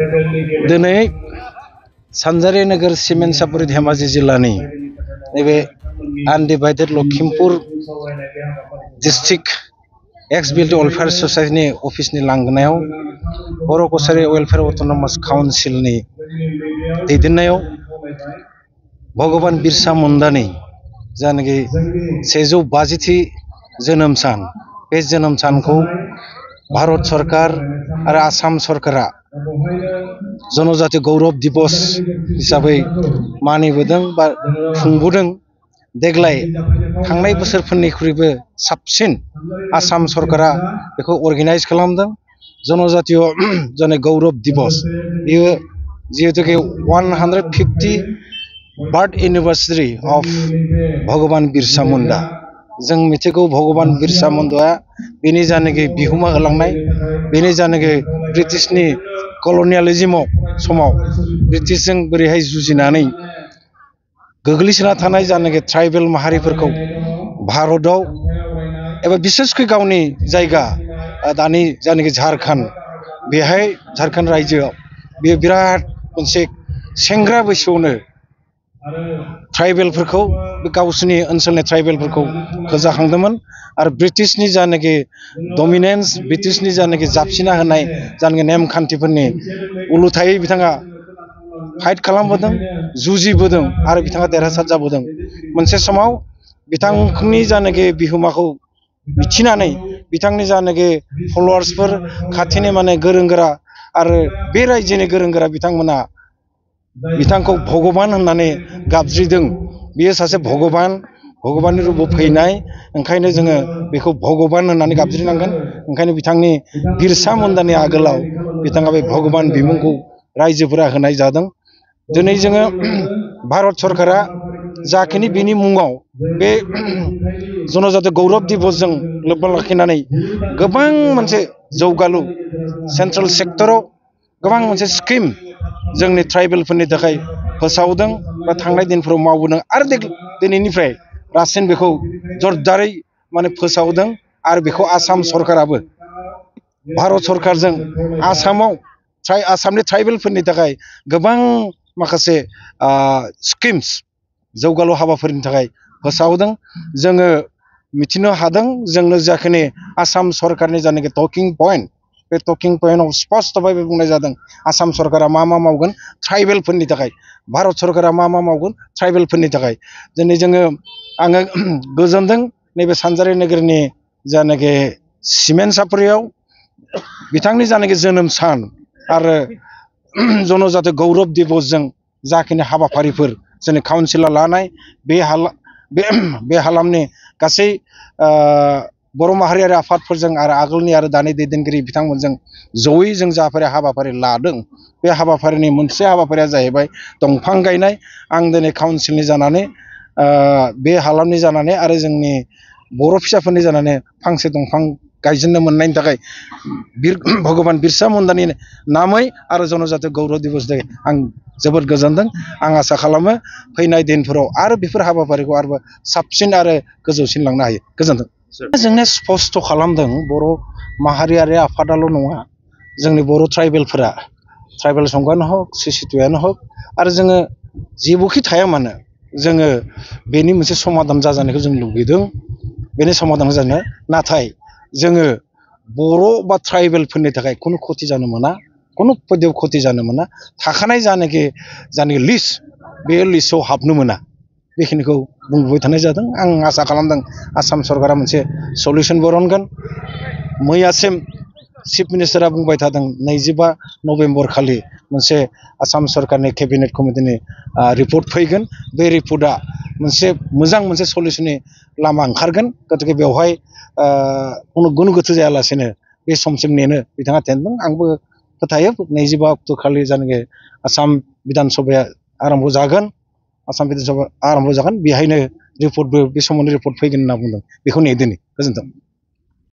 दिनै सानजारि नोगोर सिमेन्ट सापरि धेमाजि जिल्लानि नैबे आनडिभाइडेड लखिमपुर डिस्ट्रिक्ट एक्स बिल्ड वेलफेयार ससाइटिनि अफिसनि लांगोनायाव बर' कछारी वेलफेयार अट'नमास काउन्सिलनि दैदेननायाव भगवान बिरसा मुंडानि जानाखि 150थि जोनोम सान बे जोनोम सानखौ भारत सरकार आरो आसाम सरकारा जनजाति गौरव दिवस हिसाबै मानिबोदों बा खुंबोदों। देग्लाय थांनाय बोसोरफोरनिख्रुइबो साबसिन आसाम सरकारा बेखौ अर्गेनाइज खालामदों। जनजातीय जाने गौरव दिवस बेयो जिहेतुके 150 बार्थ एनिभार्सारि अफ भगवान बिरसा मुंडा। जों मिथिगौ भगवान बिरसा मुंडाया बेनि जानाखि बिहोमा होलांनाय, बेनि जानाखि ब्रिटिशनि कलनियालिज्म समाव ब्रिटिशजों बोरैहाय जुजिनानै गोग्लैसोना थानाय जानाखि ट्राइबेल माहारिफोरखौ भारतआव एबा बिसेसकै गावनि जायगा दानि जानाखि झारखन्ड, बेहाय झारखन्ड रायजोआव बेयो बिराद मोनसे सेंग्रा बैसोआवनो ट्राइबेलफोरखौ गावसोरनि ओनसोलनि ट्राइबेलफोरखौ फोजाखांदोंमोन आरो ब्रिटिशनि जानाखि डमिनेन्स, ब्रिटिशनि जानाखि जाबसिना होनाय जानाखि नेमखान्थिफोरनि उलुथायै बिथाङा फाइट खालामबोदों, जुजिबोदों आरो बिथाङा देरहासार जाबोदों। मोनसे समाव बिथांनि जानाखि बिहोमाखौ मिथिनानै बिथांनि जानाखि फल'वार्सफोर, खाथिनि माने गोरों गोरा आरो बे रायजोनि गोरों गोरा बिथांमोना बिथांखौ भगबान होननानै गाबज्रिदों। बियो सासे भगबाननि रुपाव फैनाय, ओंखायनो जोङो बेखौ भगबान होननानै गाबज्रिनांगोन। ओंखायनो बिथांनि बिरसा मुंडानि आगोलाव बिथाङा बे भगबान बिमुंखौ रायजोफोरा होनाय जादों। दिनै जोङो भारत सरकारा जाखिनि बिनि मुङाव बे जनजाति गौरव दिवसजों लोब्बा लाखिनानै गोबां मोनसे जौगालु सेन्ट्रेल सेक्टराव गोबां मोनसे स्किम जोंनि ट्राइबेलफोरनि थाखाय फोसावदों बा थांनाय दिनफोराव मावबोदों आरो दिनैनिफ्राय रासिन बेखौ जरदारै माने फोसावदों। आरो बेखौ आसाम सरकाराबो भारत सरकारजों आसामनि ट्राइबेलफोरनि थाखाय गोबां माखासे स्किम्स जौगालु हाबाफोरनि थाखाय फोसावदों। जोङो मिथिनो हादों, जोंनो जाखिनि आसाम सरकारनि जानाखि टकिं पइन्ट, बे टकिं पइन्टआव स्पस्त'यै बुंनाय जादों आसाम सरकारा मा मा मावगोन ट्राइबेलफोरनि थाखाय, भारत सरकारा मा मा मावगोन ट्राइबेलफोरनि थाखाय। दिनै आङो गोजोनदों नैबे सानजारि नोगोरनि जानाखि सिमेन्ट सापरियाव बिथांनि जानाखि जोनोम सान आरो जनजाति गौरव दिवसजों जाखिनि हाबाफारिफोर जोंनि काउन्सिला लानाय, बे हालामनि गासै बर' माहारियारि आफादफोरजों आरो आगोलनि आरो दानि दैदेनगिरि बिथांमोनजों जयै जों जाफोर हाबाफारि लादों, बे हाबाफारिनि मोनसे हाबाफारिया जाहैबाय दंफां गायनाय। आं दिनै काउन्सिलनि जानानै बे हालामनि जानानै आरो जोंनि बर' फिसाफोरनि जानानै फांसे दंफां गायजेननो मोननायनि थाखाय भगवान बिरसा मुंडानि नामै आरो जनजाति गौरव दिवस दे आं जोबोद गोजोनदों। आं आसा खालामो फैनाय दिनफोराव आरो बेफोर हाबाफारिखौ आरो साबसिन आरो गोजौसिन लांनो हायो। गोजोनथों। जोंनो स्पस्त' खालामदों बर' माहारियारि आफादाल' नङा, जोंनि बर' ट्राइबेलफोरा, ट्राइबेल संघानो हक, CCTUआनो हक, आरो जोङो जेबोखि थाया मानो जोङो बेनि मोनसे समाधान जाजानायखौ जों लुबैदों। बेनि समाधान जानो, नाथाय जोङो बर' बा ट्राइबेलफोरनि थाखाय खुनु खथि जानो मोना, खुनु पयदायाव खथि जानो मोना। थाखानाय जानाखि लिस्ट, बे लिस्टआव हाबनो मोना, बेखिनिखौ बुंबोबाय थानाय जादों। आं आसा खालामदों आसाम सरकारा मोनसे सलिउसन बरनगोन। मैयासिम चिफ मिनिस्टारा बुंबाय थादों 25 नभेम्बर खालि मोनसे आसाम सरकारनि केबिनेट कमिटिनि रिपर्ट फैगोन। बे रिपर्टआ मोनसे मोजां मोनसे सलिउसननि लामा ओंखारगोन। गतिके बेवहाय खुनु गुनु गोथो जायालासेनो बे समसिम नेनो बिथाङा थिनदों। आंबो फोथायो 25 अक्ट' खालि जानाखि आसाम बिधान सभाया आरम्भ जागोन, बेहायनो रिपर्टबो बे समावनो रिपर्ट फैगोन होनना बुंदों। बेखौ नेदोनि। गोजोन्थों।